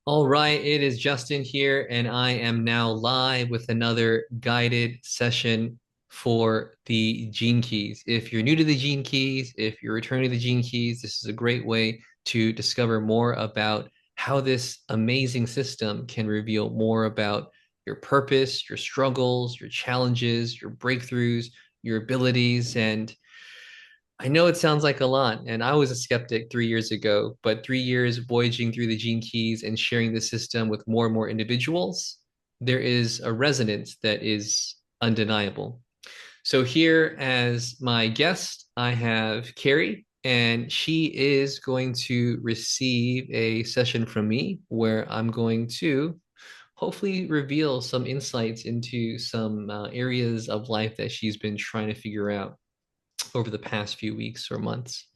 All right, it is Justin here, and I am now live with another guided session for the Gene Keys. If you're new to the Gene Keys, if you're returning to the Gene Keys, this is a great way to discover more about how this amazing system can reveal more about your purpose, your struggles, your challenges, your breakthroughs, your abilities, and I know it sounds like a lot, and I was a skeptic 3 years ago, but 3 years voyaging through the gene keys and sharing the system with more and more individuals, there is a resonance that is undeniable. So, here as my guest, I have Carrie, and she is going to receive a session from me where I'm going to hopefully reveal some insights into some areas of life that she's been trying to figure out over the past few weeks or months.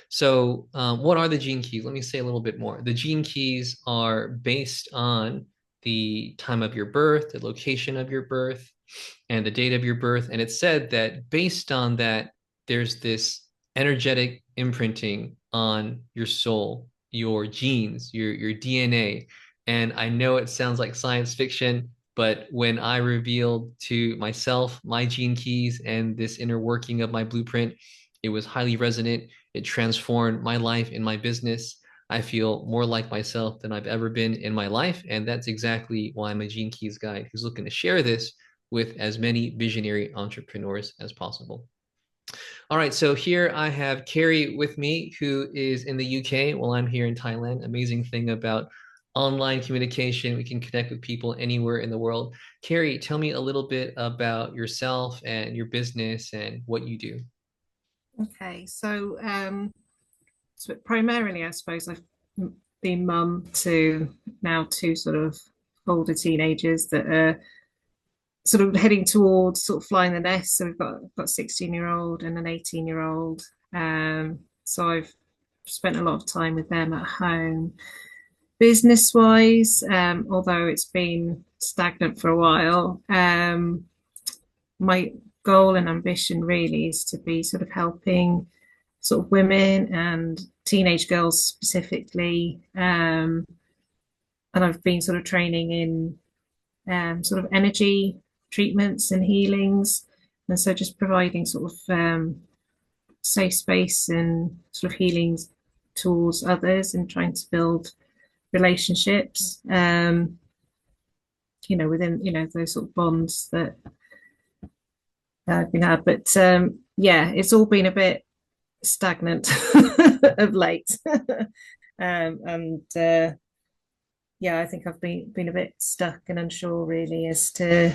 So, what are the gene keys? Let me say a little bit more. The gene keys are based on the time of your birth, the location of your birth, and the date of your birth. And it's said that based on that, there's this energetic imprinting on your soul, your genes, your DNA. And I know it sounds like science fiction, but when I revealed to myself my gene keys and this inner working of my blueprint, it was highly resonant. It transformed my life and my business. I feel more like myself than I've ever been in my life. And that's exactly why I'm a Gene Keys guide who's looking to share this with as many visionary entrepreneurs as possible. All right, so here I have Carrie with me, who is in the UK while I'm here in Thailand. Amazing thing about online communication, we can connect with people anywhere in the world. Carrie, tell me a little bit about yourself and your business and what you do. Okay, so primarily, I suppose I've been mum to now two sort of older teenagers that are sort of heading towards sort of flying the nest. So we've got 16-year-old and an 18-year-old. So I've spent a lot of time with them at home. Business wise, although it's been stagnant for a while, my goal and ambition really is to be sort of helping sort of women and teenage girls specifically. And I've been sort of training in sort of energy treatments and healings. And so just providing sort of safe space and sort of healing towards others and trying to build relationships, within, those sort of bonds that I've been had. But yeah, it's all been a bit stagnant of late. And yeah, I think I've been a bit stuck and unsure really as to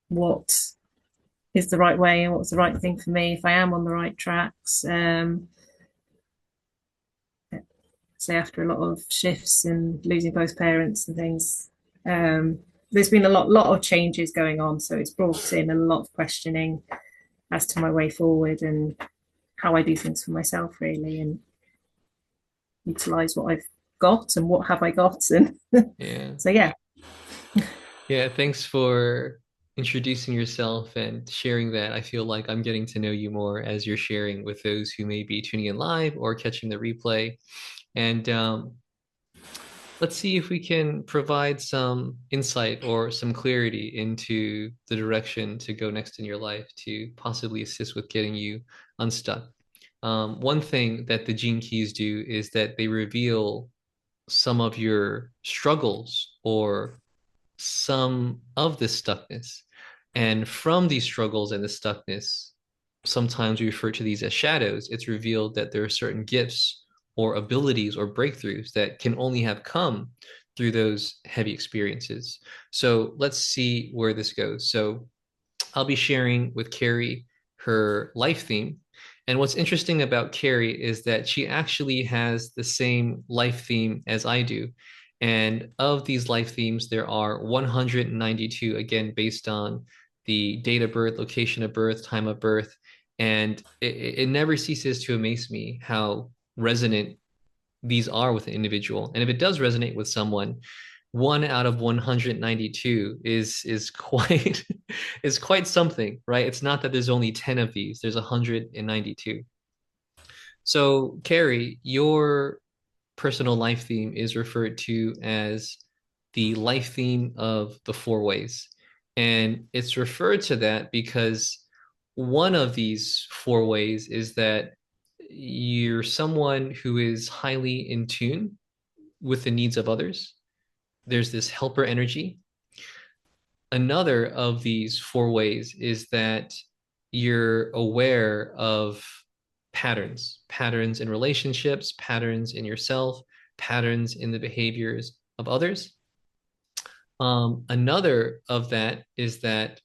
what is the right way and what's the right thing for me, if I am on the right tracks. Say after a lot of shifts and losing both parents and things, there's been a lot of changes going on, so it's brought in a lot of questioning as to my way forward and how I do things for myself really, and utilize what I've got and what have I got. And Yeah. so yeah. Yeah, thanks for introducing yourself and sharing that. I feel like I'm getting to know you more as you're sharing with those who may be tuning in live or catching the replay. And let's see if we can provide some insight or some clarity into the direction to go next in your life to possibly assist with getting you unstuck. One thing that the Gene Keys do is that they reveal some of your struggles or some of this stuckness. And from these struggles and the stuckness, sometimes we refer to these as shadows. It's revealed that there are certain gifts or abilities or breakthroughs that can only have come through those heavy experiences. So let's see where this goes. So I'll be sharing with Carrie her life theme. And what's interesting about Carrie is that she actually has the same life theme as I do. And of these life themes, there are 192, again, based on the date of birth, location of birth, time of birth. And it never ceases to amaze me how resonant these are with an individual. And if it does resonate with someone, one out of 192 is quite is quite something, right? It's not that there's only 10 of these, there's 192. So, Carrie, your personal life theme is referred to as the life theme of the four ways. And it's referred to that because one of these four ways is that you're someone who is highly in tune with the needs of others. There's this helper energy. Another of these four ways is that you're aware of patterns in relationships, patterns in yourself, patterns in the behaviors of others. Another of that is that,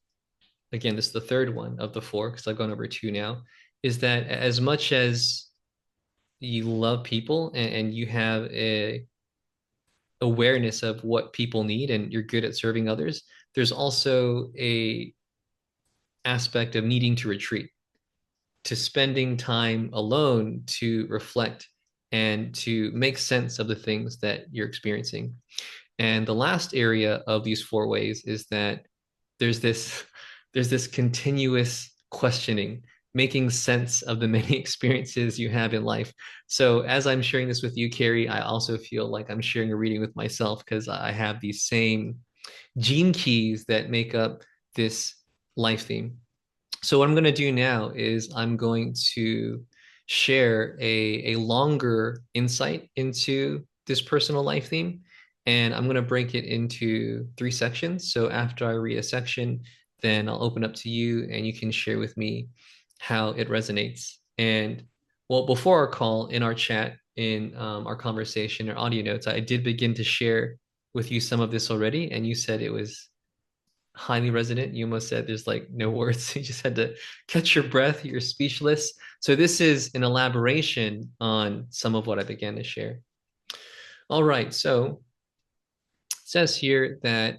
again, this is the third one of the four, because I've gone over two now, is that as much as you love people and you have a awareness of what people need and you're good at serving others, there's also a aspect of needing to retreat, to spending time alone to reflect and to make sense of the things that you're experiencing. And the last area of these four ways is that there's this there's this continuous questioning, making sense of the many experiences you have in life. So as I'm sharing this with you, Carrie, I also feel like I'm sharing a reading with myself because I have these same gene keys that make up this life theme. So what I'm going to do now is I'm going to share a longer insight into this personal life theme, and I'm going to break it into three sections. So after I read a section, then I'll open up to you and you can share with me how it resonates. And well, before our call, in our chat, in our conversation or audio notes, I did begin to share with you some of this already, and you said it was highly resonant. You almost said there's like no words. You just had to catch your breath. You're speechless. So this is an elaboration on some of what I began to share. All right. So it says here that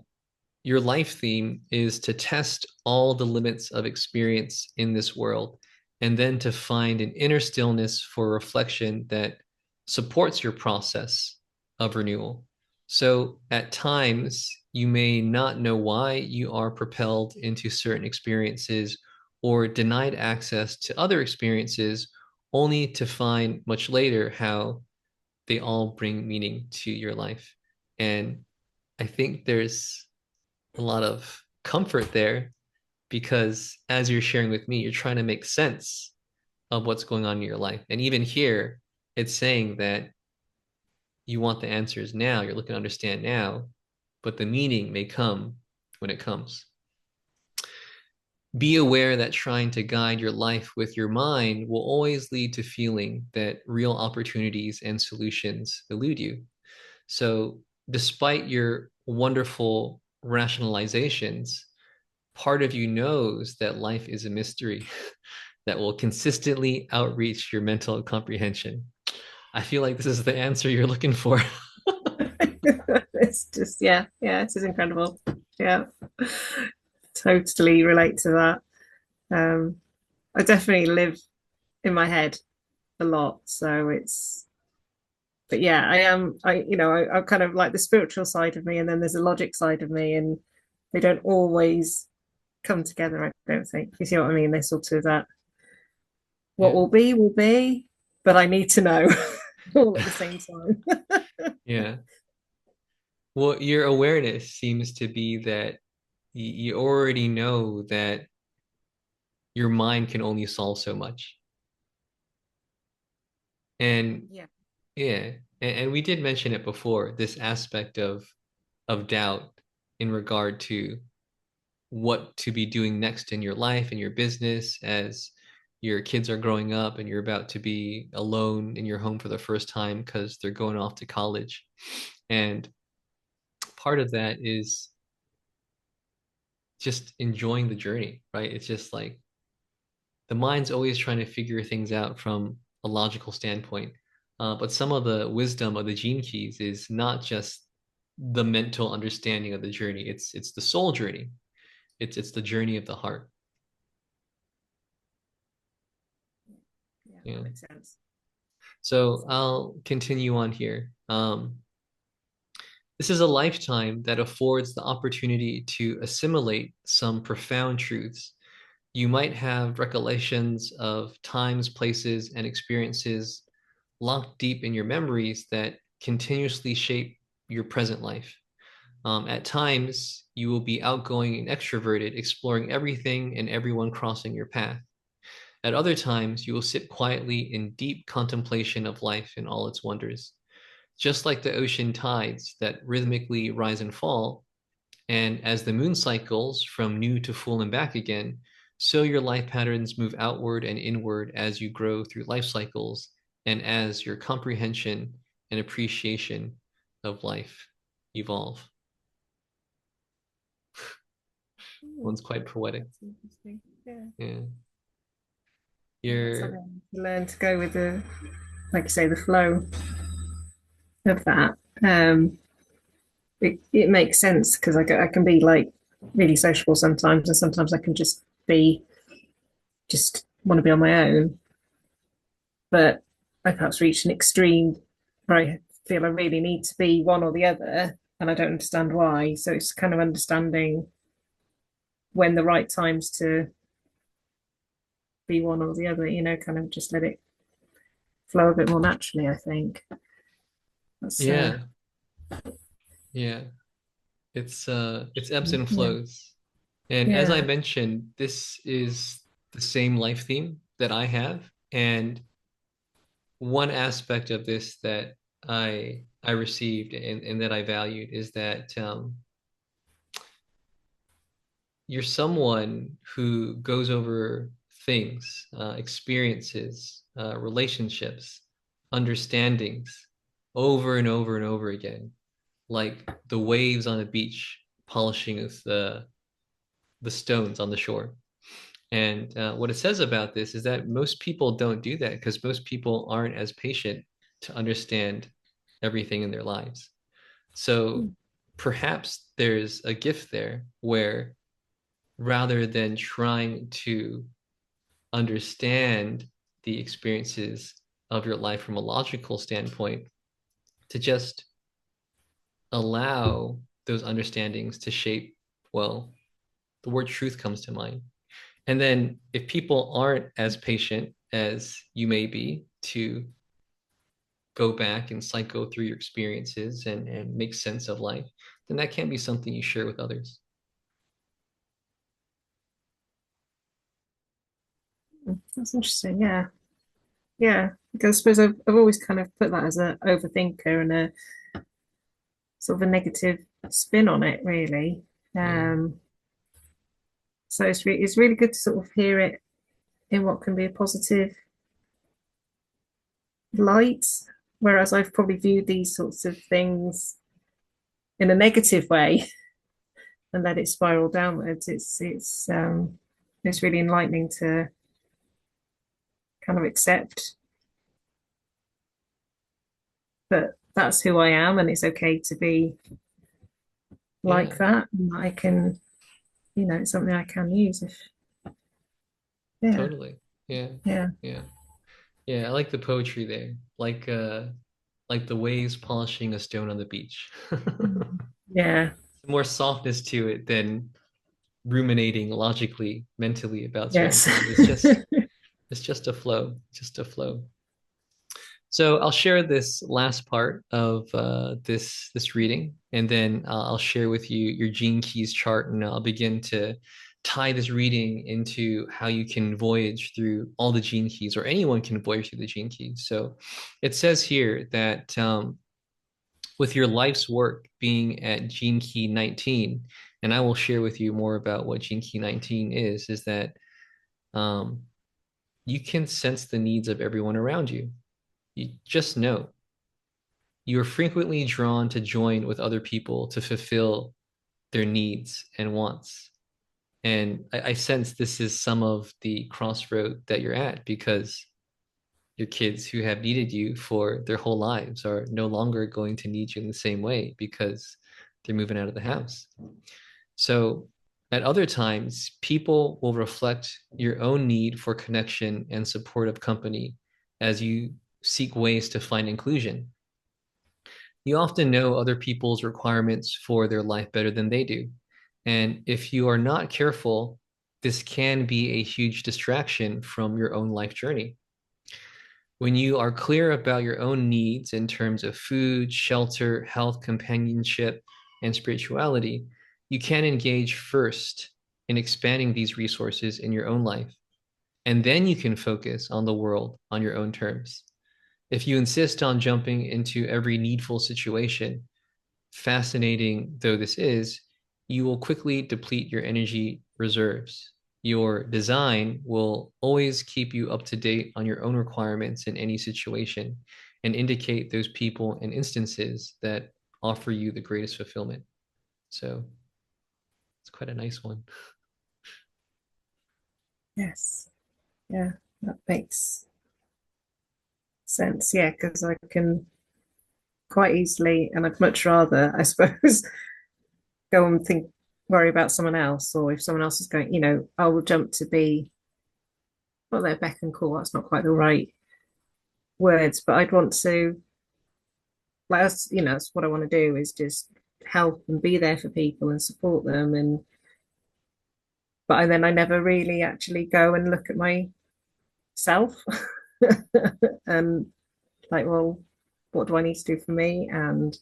your life theme is to test all the limits of experience in this world and then to find an inner stillness for reflection that supports your process of renewal. So at times, you may not know why you are propelled into certain experiences or denied access to other experiences, only to find much later how they all bring meaning to your life. And I think there's a lot of comfort there because as you're sharing with me, you're trying to make sense of what's going on in your life. And even here, it's saying that you want the answers now, you're looking to understand now, but the meaning may come when it comes. Be aware that trying to guide your life with your mind will always lead to feeling that real opportunities and solutions elude you. So, despite your wonderful rationalizations, part of you knows that life is a mystery that will consistently outreach your mental comprehension. I feel like this is the answer you're looking for. It's just, yeah, this is incredible. Yeah, totally relate to that. I definitely live in my head a lot, so it's, but yeah, I'm kind of like the spiritual side of me, and then there's a logic side of me, and they don't always come together. I don't think, you see what I mean. They sort of that what Yeah. will be, but I need to know all at the same time. Yeah. Well, your awareness seems to be that you already know that your mind can only solve so much. And Yeah, yeah, and we did mention it before, this aspect of doubt in regard to what to be doing next in your life and your business as your kids are growing up and you're about to be alone in your home for the first time because they're going off to college. And part of that is just enjoying the journey, right? It's just like the mind's always trying to figure things out from a logical standpoint. But some of the wisdom of the gene keys is not just the mental understanding of the journey. It's the soul journey. It's the journey of the heart. yeah, that Yeah. makes sense. So I'll continue on here. This is a lifetime that affords the opportunity to assimilate some profound truths. You might have recollections of times, places, and experiences locked deep in your memories that continuously shape your present life. At times, you will be outgoing and extroverted, exploring everything and everyone crossing your path. At other times, you will sit quietly in deep contemplation of life and all its wonders. Just like the ocean tides that rhythmically rise and fall, and as the moon cycles from new to full and back again, so your life patterns move outward and inward as you grow through life cycles and as your comprehension and appreciation of life evolve. Hmm, One's quite poetic. that's interesting. Yeah. Yeah. Yeah, it's You're, something to learn to go with the, like you say, the flow of that. It makes sense because I can be like really sociable sometimes, and sometimes I can just want to be on my own. But I perhaps reach an extreme where I feel I really need to be one or the other, and I don't understand why. So it's kind of understanding when the right times to be one or the other, kind of just let it flow a bit more naturally, I think. That's yeah, yeah. It's ebbs and yeah, flows. And as I yeah. mentioned, this is the same life theme that I have. And one aspect of this that I received and that I valued is that you're someone who goes over things, experiences, relationships, understandings over and over and over again, like the waves on a beach polishing the stones on the shore. And what it says about this is that most people don't do that because most people aren't as patient to understand everything in their lives. So perhaps there's a gift there where rather than trying to understand the experiences of your life from a logical standpoint, to just allow those understandings to shape, well, the word truth comes to mind. And then if people aren't as patient as you may be to go back and cycle through your experiences and make sense of life, then that can be something you share with others. That's interesting. Yeah, yeah. Because I suppose I've always kind of put that as a overthinker and a sort of a negative spin on it, really. Yeah, Um, so it's really good to sort of hear it in what can be a positive light, whereas I've probably viewed these sorts of things in a negative way and let it spiral downwards. It's really enlightening to kind of accept that that's who I am and it's okay to be yeah, like that. And I can, it's something I can use if, yeah, totally. Yeah, yeah, yeah, yeah. I like the poetry there, like the waves polishing a stone on the beach. yeah, More softness to it than ruminating logically, mentally about certain yes. things. It's just a flow, just a flow. So I'll share this last part of this reading, and then I'll share with you your Gene Keys chart, and I'll begin to tie this reading into how you can voyage through all the Gene Keys, or anyone can voyage through the Gene Keys. So it says here that with your life's work being at Gene Key 19, and I will share with you more about what Gene Key 19 is that um, you can sense the needs of everyone around you. You just know you are frequently drawn to join with other people to fulfill their needs and wants. And I sense this is some of the crossroad that you're at because your kids who have needed you for their whole lives are no longer going to need you in the same way because they're moving out of the house. So at other times, people will reflect your own need for connection and supportive company as you seek ways to find inclusion. You often know other people's requirements for their life better than they do. And if you are not careful, this can be a huge distraction from your own life journey. When you are clear about your own needs in terms of food, shelter, health, companionship, and spirituality, you can engage first in expanding these resources in your own life. And then you can focus on the world on your own terms. If you insist on jumping into every needful situation, fascinating though this is, you will quickly deplete your energy reserves. Your design will always keep you up to date on your own requirements in any situation and indicate those people and instances that offer you the greatest fulfillment. So it's quite a nice one. Yes. Yeah, that makes sense. Yeah, because I can quite easily, and I'd much rather, I suppose, go and think, worry about someone else, or if someone else is going, I will jump to be, well, their beck and call. That's not quite the right words, but I'd want to, like, that's what I want to do is just help and be there for people and support them. But then I never really actually go and look at myself and like, well, what do I need to do for me? And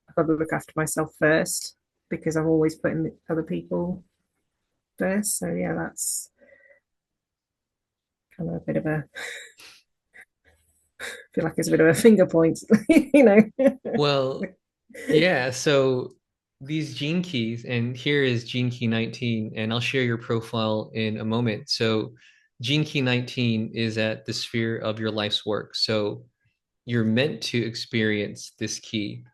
I've got to look after myself first because I'm always putting other people first. So yeah, that's kind of a bit of a feel like it's a bit of a finger point, you know. Well, yeah, so these gene keys, and here is gene key 19, and I'll share your profile in a moment. So, gene key 19 is at the sphere of your life's work. So, you're meant to experience this key,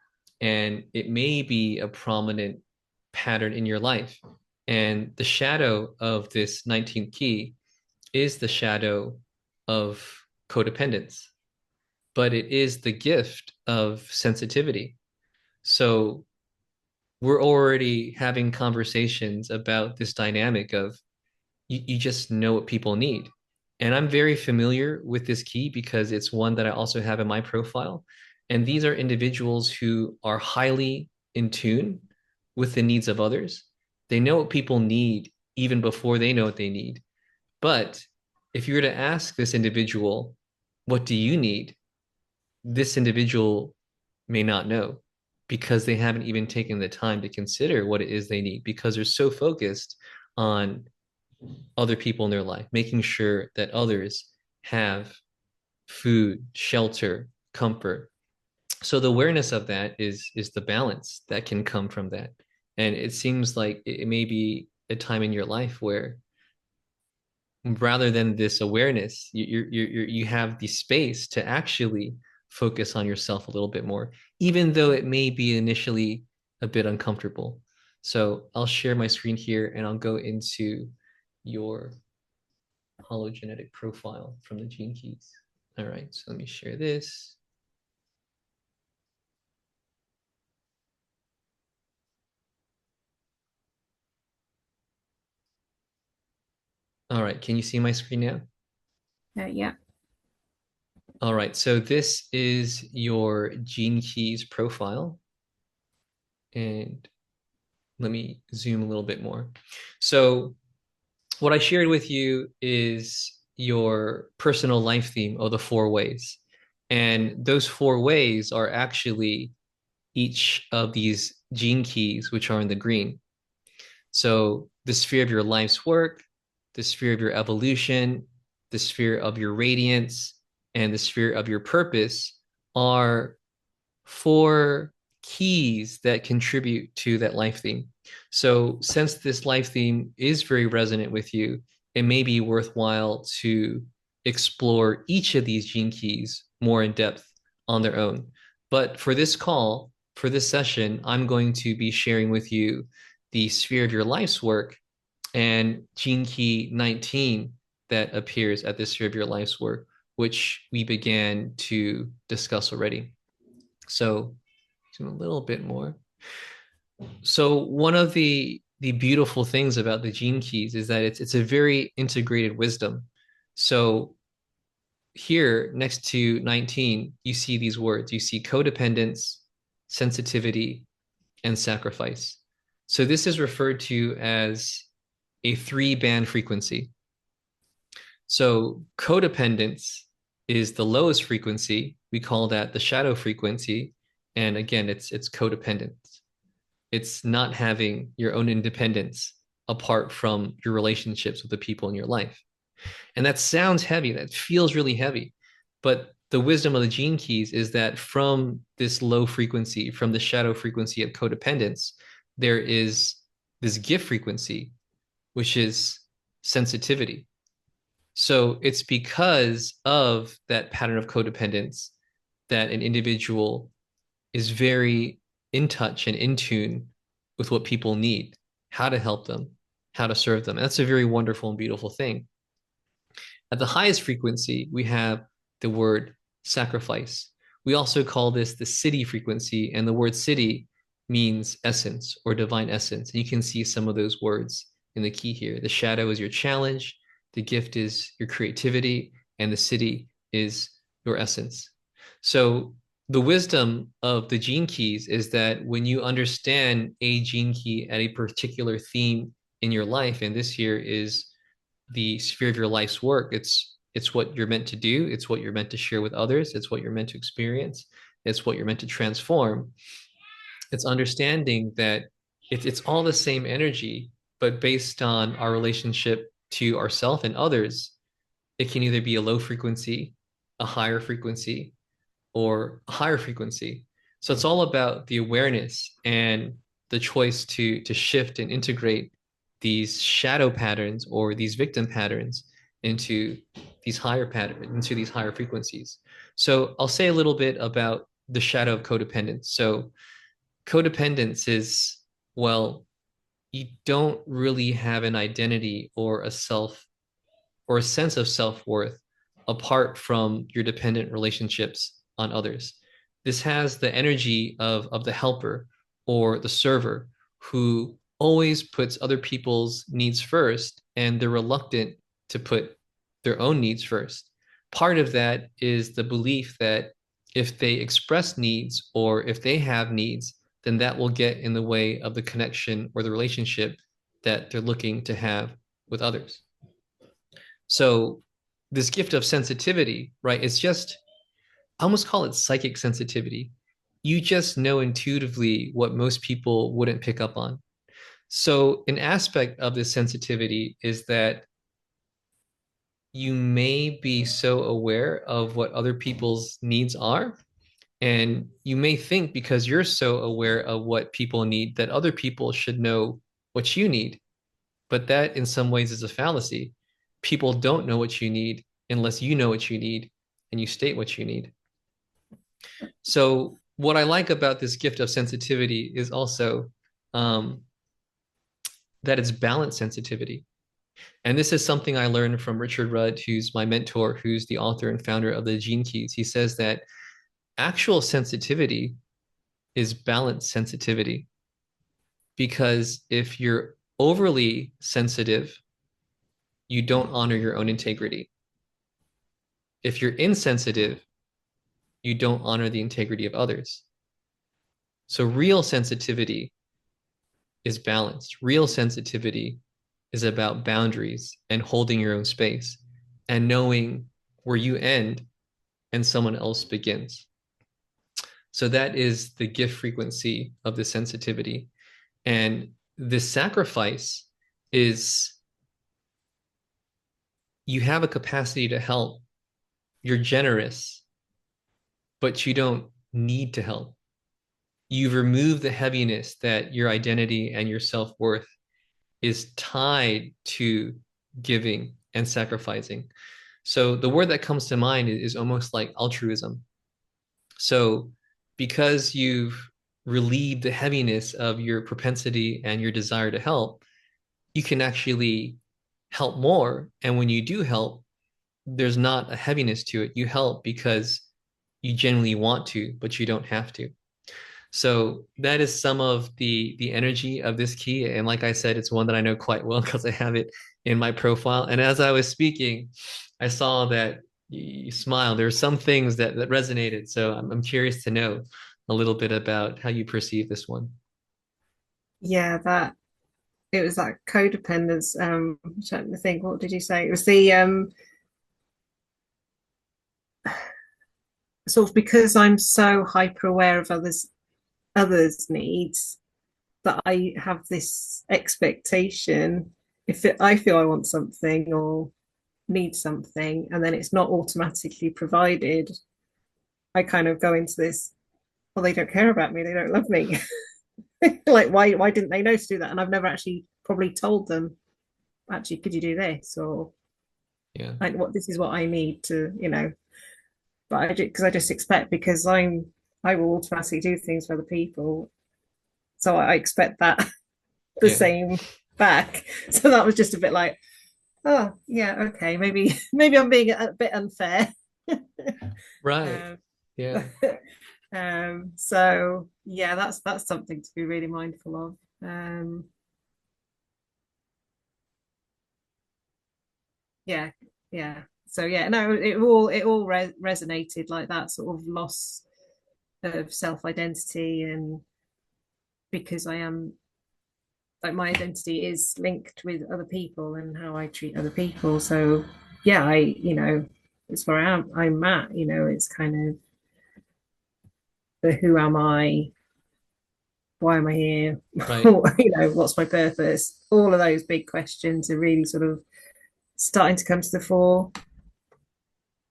and it may be a prominent pattern in your life. And the shadow of this 19th key is the shadow of codependence, but it is the gift of sensitivity. So, we're already having conversations about this dynamic of you just know what people need. And I'm very familiar with this key because it's one that I also have in my profile. And these are individuals who are highly in tune with the needs of others. They know what people need even before they know what they need. But if you were to ask this individual, what do you need? This individual may not know because they haven't even taken the time to consider what it is they need because they're so focused on other people in their life, making sure that others have food, shelter, comfort. So the awareness of that is the balance that can come from that. And it seems like it may be a time in your life where rather than this awareness, you have the space to actually focus on yourself a little bit more, even though it may be initially a bit uncomfortable. So I'll share my screen here and I'll go into your hologenetic profile from the gene keys. All right, so let me share this. All right, can you see my screen now? Yeah. All right, so this is your gene keys profile. And let me zoom a little bit more. So what I shared with you is your personal life theme of the four ways. And those four ways are actually each of these gene keys, which are in the green. So the sphere of your life's work, the sphere of your evolution, the sphere of your radiance, and the sphere of your purpose are four keys that contribute to that life theme. So, since this life theme is very resonant with you, it may be worthwhile to explore each of these gene keys more in depth on their own. But for this call, for this session, I'm going to be sharing with you the sphere of your life's work and gene key 19 that appears at the sphere of your life's work, which we began to discuss already. So, zoom a little bit more. So one of the beautiful things about the gene keys is that it's a very integrated wisdom. So here next to 19, you see these words. You see codependence, sensitivity, and sacrifice. So this is referred to as a three band frequency. So codependence is the lowest frequency. We call that the shadow frequency. And again, it's codependence. It's not having your own independence apart from your relationships with the people in your life. And that sounds heavy. That feels really heavy. But the wisdom of the gene keys is that from this low frequency, from the shadow frequency of codependence, there is this gift frequency, which is sensitivity. So it's because of that pattern of codependence that an individual is very in touch and in tune with what people need, how to help them, how to serve them. And that's a very wonderful and beautiful thing. At the highest frequency, we have the word sacrifice. We also call this the Ceri frequency, and the word Ceri means essence or divine essence. And you can see some of those words in the key here. The shadow is your challenge, the gift is your creativity, and the Ceri is your essence. So the wisdom of the gene keys is that when you understand a gene key at a particular theme in your life, and this here is the sphere of your life's work. It's what you're meant to do. It's what you're meant to share with others. It's what you're meant to experience. It's what you're meant to transform. It's understanding that it's all the same energy, but based on our relationship to ourself and others, it can either be a low frequency, a higher frequency, or a higher frequency. So it's all about the awareness and the choice to shift and integrate these shadow patterns or these victim patterns into these higher patterns, into these higher frequencies. So I'll say a little bit about the shadow of codependence. So codependence is, well, you don't really have an identity or a self or a sense of self-worth apart from your dependent relationships on others. This has the energy of the helper or the server who always puts other people's needs first and they're reluctant to put their own needs first. Part of that is the belief that if they express needs or if they have needs, then that will get in the way of the connection or the relationship that they're looking to have with others. So this gift of sensitivity, right? It's just, I almost call it psychic sensitivity. You just know intuitively what most people wouldn't pick up on. So an aspect of this sensitivity is that you may be so aware of what other people's needs are. And you may think because you're so aware of what people need that other people should know what you need. But that in some ways is a fallacy. People don't know what you need unless you know what you need and you state what you need. So what I like about this gift of sensitivity is also um, that it's balanced sensitivity. And this is something I learned from Richard Rudd, who's my mentor, who's the author and founder of the Gene Keys. He says that actual sensitivity is balanced sensitivity because if you're overly sensitive, you don't honor your own integrity. If you're insensitive, you don't honor the integrity of others. So real sensitivity is balanced. Real sensitivity is about boundaries and holding your own space and knowing where you end and someone else begins. So that is the gift frequency of the sensitivity. And this sacrifice is you have a capacity to help. You're generous, but you don't need to help. You've removed the heaviness that your identity and your self-worth is tied to giving and sacrificing. So the word that comes to mind is almost like altruism. So because you've relieved the heaviness of your propensity and your desire to help, you can actually help more. And when you do help, there's not a heaviness to it. You help because you genuinely want to, but you don't have to. So that is some of the energy of this key. And like I said, it's one that I know quite well because I have it in my profile. And as I was speaking, I saw that you smiled. There are some things that resonated. So I'm curious to know a little bit about how you perceive this one. Yeah, that it was that codependence. I'm trying to think, what did you say? It was the sort of because I'm so hyper aware of others' needs that I have this expectation. I feel I want something or need something, and then it's not automatically provided, I kind of go into this, well, they don't care about me, they don't love me. Like, why didn't they know to do that? And I've never actually probably told them, actually, could you do this? Or Yeah. like, what, this is what I need to, but because I just expect, because I will automatically do things for other people. So I expect that the Yeah. same back. So that was just a bit like, oh yeah, okay, maybe I'm being a bit unfair. Right. um, Yeah. so yeah, that's something to be really mindful of. Yeah, yeah. So yeah, no, it all resonated, like that sort of loss of self identity, and because I am, like, my identity is linked with other people and how I treat other people. So yeah, it's where I'm at. It's kind of the who am I, why am I here, Right. what's my purpose? All of those big questions are really sort of starting to come to the fore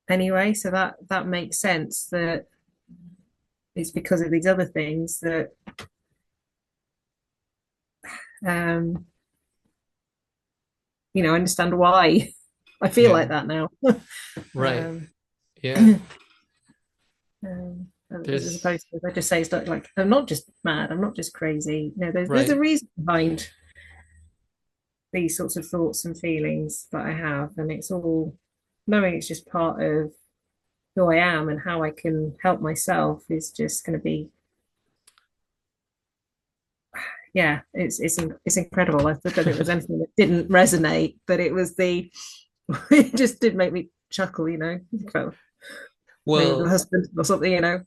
anyway. So that makes sense, that it's because of these other things that um I understand why I feel Yeah. like that now. Right. um, Yeah. as There's opposed to, if I just say stuff like, I'm not just mad, I'm not just crazy. There's a right. reason behind these sorts of thoughts and feelings that I have, and it's all, knowing it's just part of who I am and how I can help myself is just going to be, yeah, it's incredible. I don't think there's anything that didn't resonate, but it was the it just did make me chuckle, maybe with my Well, husband or something,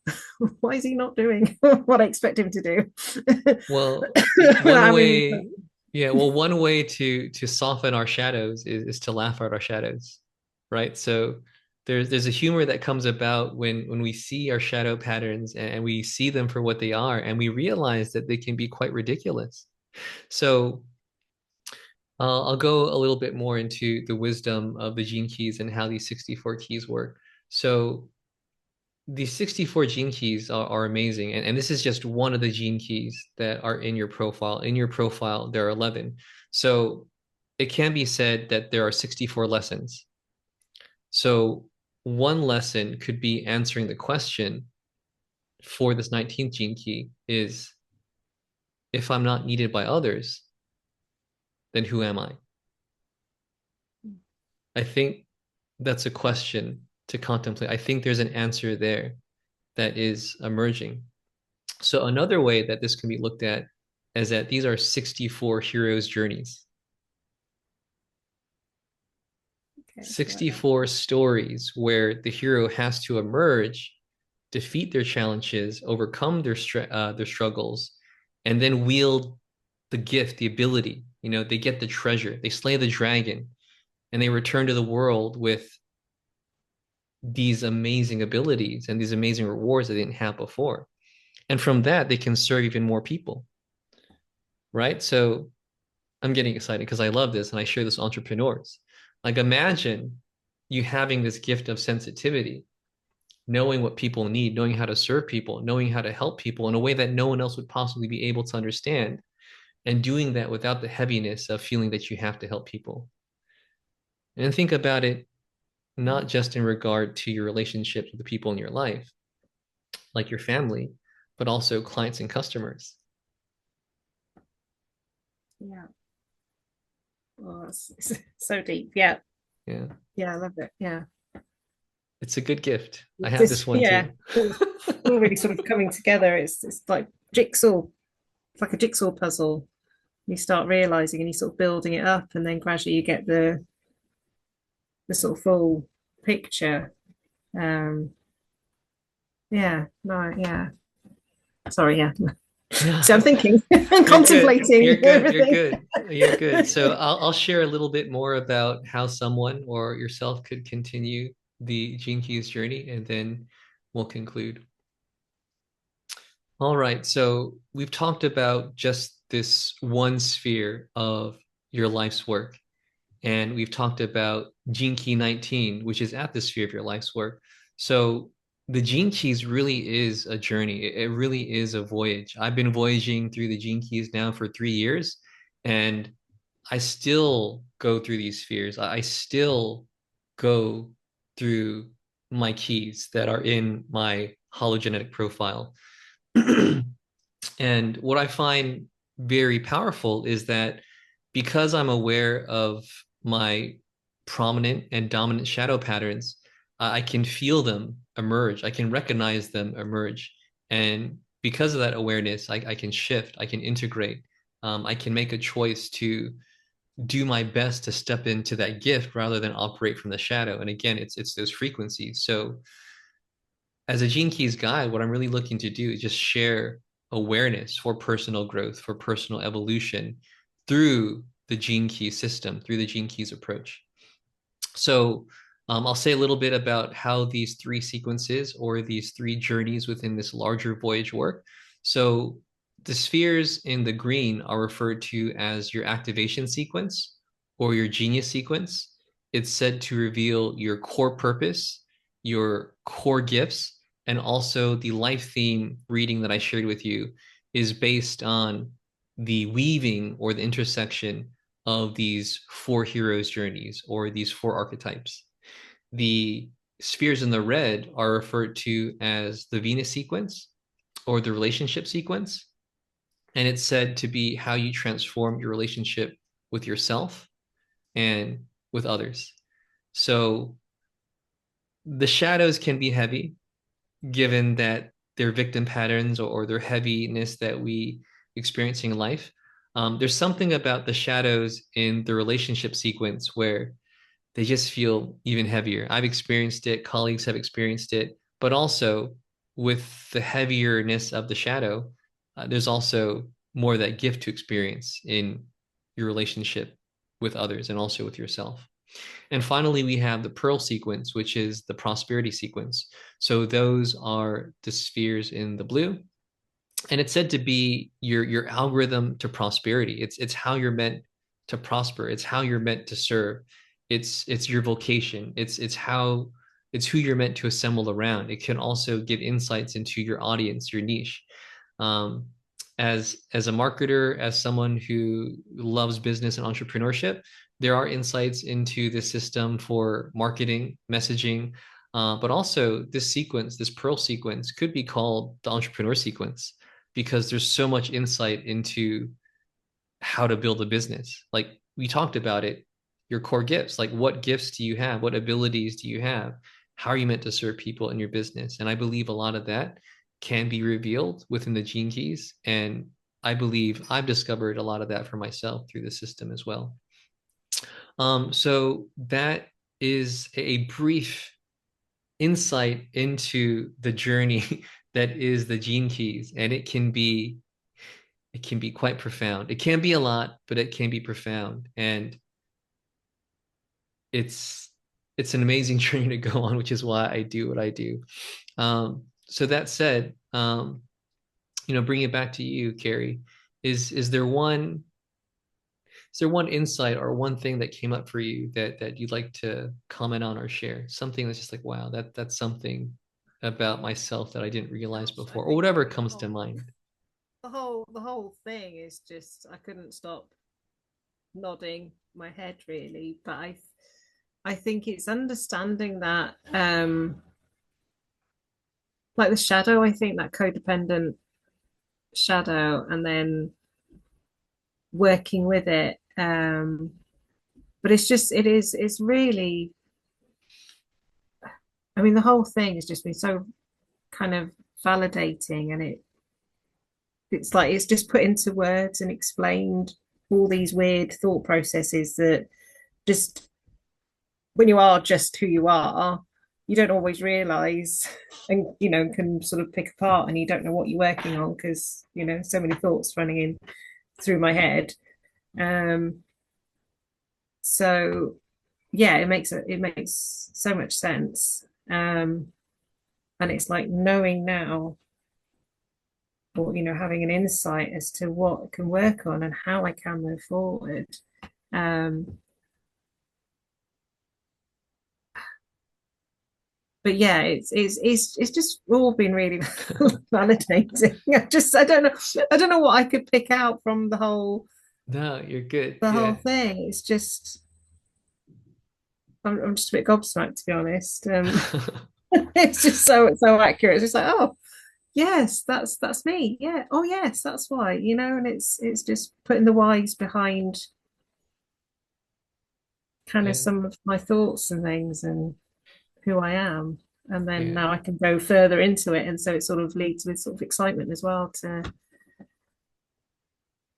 why is he not doing what I expect him to do? well, one I mean, way, yeah, well, one way to soften our shadows is to laugh at our shadows, right? So there's a humor that comes about when we see our shadow patterns and we see them for what they are, and we realize that they can be quite ridiculous. So I'll go a little bit more into the wisdom of the gene keys and how these 64 keys work. So these 64 gene keys are amazing. And this is just one of the gene keys that are in your profile. In your profile, there are 11. So it can be said that there are 64 lessons. So one lesson could be answering the question for this 19th gene key is, if I'm not needed by others, then who am I? I think that's a question to contemplate. I think there's an answer there that is emerging. So another way that this can be looked at is that these are 64 heroes' journeys, okay, like that. 64 stories where the hero has to emerge, defeat their challenges, overcome their struggles, and then wield the gift, the ability. They get the treasure, they slay the dragon, and they return to the world with these amazing abilities and these amazing rewards that they didn't have before. And from that, they can serve even more people, right? So I'm getting excited because I love this and I share this with entrepreneurs. Like, imagine you having this gift of sensitivity, knowing what people need, knowing how to serve people, knowing how to help people in a way that no one else would possibly be able to understand, and doing that without the heaviness of feeling that you have to help people. And think about it not just in regard to your relationships with the people in your life, like your family, but also clients and customers. Yeah. Oh, it's so deep. Yeah. Yeah, Yeah, I love it. Yeah. it's a good gift. I have this This, one yeah, too. all really sort of coming together. It's like jigsaw. It's like a jigsaw puzzle. You start realizing, and you sort of building it up, and then gradually you get the sort of full picture. Um, yeah, no, yeah. Sorry, yeah. So I'm No, thinking and you're good. contemplating You're good. You're everything. good. You're good. So I'll share a little bit more about how someone or yourself could continue the Gene Keys journey, and then we'll conclude. All right, so we've talked about just this one sphere of your life's work, and we've talked about Gene Key 19, which is at the sphere of your life's work. So the Gene Keys really is a journey. It really is a voyage. I've been voyaging through the Gene Keys now for 3 years, and I still go through these spheres. I still go through my keys that are in my hologenetic profile. And what I find very powerful is that because I'm aware of my prominent and dominant shadow patterns, I can feel them emerge. I can recognize them emerge. And because of that awareness, I can shift, I can integrate, I can make a choice to do my best to step into that gift rather than operate from the shadow. And again, it's those frequencies. So as a Gene Keys guide, what I'm really looking to do is just share awareness for personal growth, for personal evolution through the Gene Keys system, through the Gene Keys approach. So I'll say a little bit about how these three sequences or these three journeys within this larger voyage work. So the spheres in the green are referred to as your activation sequence or your genius sequence. It's said to reveal your core purpose, your core gifts, and also the life theme reading that I shared with you is based on the weaving or the intersection of these four heroes' journeys or these four archetypes. The spheres in the red are referred to as the Venus sequence or the relationship sequence. And it's said to be how you transform your relationship with yourself and with others. So the shadows can be heavy, given that their victim patterns or their heaviness that we experiencing in life. There's something about the shadows in the relationship sequence where they just feel even heavier. I've experienced it, colleagues have experienced it, but also with the heavierness of the shadow, there's also more of that gift to experience in your relationship with others and also with yourself. And finally, we have the pearl sequence, which is the prosperity sequence. So those are the spheres in the blue. And it's said to be your algorithm to prosperity. It's how you're meant to prosper. It's how you're meant to serve. It's your vocation. It's who you're meant to assemble around. It can also give insights into your audience, your niche. Um, as a marketer, as someone who loves business and entrepreneurship, there are insights into the system for marketing, messaging, but also this sequence, this pearl sequence, could be called the entrepreneur sequence because there's so much insight into how to build a business. Like we talked about it, your core gifts, like what gifts do you have? What abilities do you have? How are you meant to serve people in your business? And I believe a lot of that can be revealed within the gene keys. And I believe I've discovered a lot of that for myself through the system as well. So that is a brief insight into the journey that is the gene keys, and it can be quite profound. It can be a lot, but it can be profound, and it's it's an amazing journey to go on, which is why I do what I do. So that said, bring it back to you, Carrie. Is there one Is there one insight or one thing that came up for you that you'd like to comment on or share? Something that's just like, wow, that's something about myself that I didn't realize Gosh, I before, or think whatever the comes to whole mind. the whole thing is just I couldn't stop nodding my head really, but I think it's understanding that like the shadow, I think that codependent shadow and then working with it. But it's really, I mean, the whole thing has just been so kind of validating and it's like it's just put into words and explained all these weird thought processes that just when you are just who you are, you don't always realize and can sort of pick apart and you don't know what you're working on because so many thoughts running in through my head. um so yeah, it makes so much sense. And it's like knowing now, or having an insight as to what I can work on and how I can move forward. Um, but yeah, it's just all been really validating. I don't know what I could pick out from the whole No, you're good. the whole Yeah. thing. It's just I'm just a bit gobsmacked, to be honest. It's just so accurate. It's just like, oh yes, that's me. Yeah. Oh yes, that's why. And it's just putting the whys behind kind of Yeah. some of my thoughts and things and who I am. And then Yeah. now I can go further into it. And so it sort of leads with sort of excitement as well to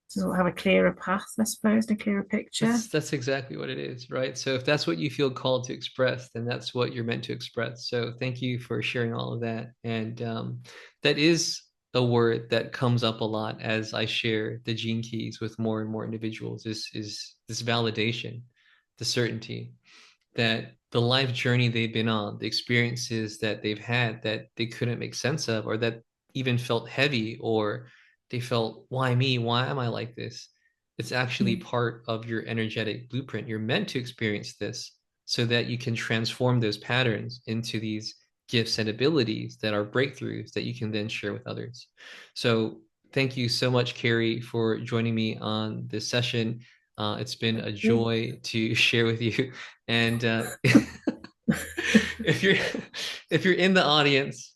sort of have a clearer path, I suppose, and a clearer picture. That's exactly what it is, right? So if that's what you feel called to express, then that's what you're meant to express. So thank you for sharing all of that. And that is a word that comes up a lot as I share the gene keys with more and more individuals is this validation, the certainty that the life journey they've been on, the experiences that they've had that they couldn't make sense of, or that even felt heavy, or they felt, why me? Why am I like this? It's actually Mm. part of your energetic blueprint. You're meant to experience this so that you can transform those patterns into these gifts and abilities that are breakthroughs that you can then share with others. So, thank you so much, Carrie, for joining me on this session. It's been a Yeah. joy to share with you. And if you're if you're in the audience,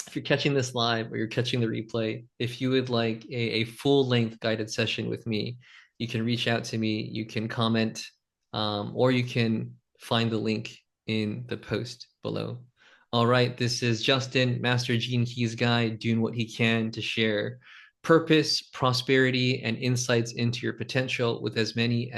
if you're catching this live or you're catching the replay, if you would like a full-length guided session with me, you can reach out to me. You can comment, or you can find the link in the post below. All right, this is Justin, Master Gene Keys Guy, doing what he can to share purpose, prosperity, and insights into your potential with as many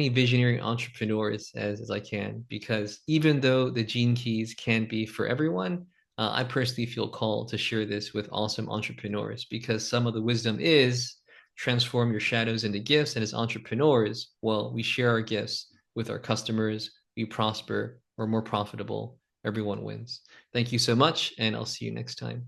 visionary entrepreneurs as I can, because even though the gene keys can be for everyone, I personally feel called to share this with awesome entrepreneurs because some of the wisdom is transform your shadows into gifts. And as entrepreneurs, well, we share our gifts with our customers, we prosper, we're more profitable, everyone wins. Thank you so much, and I'll see you next time.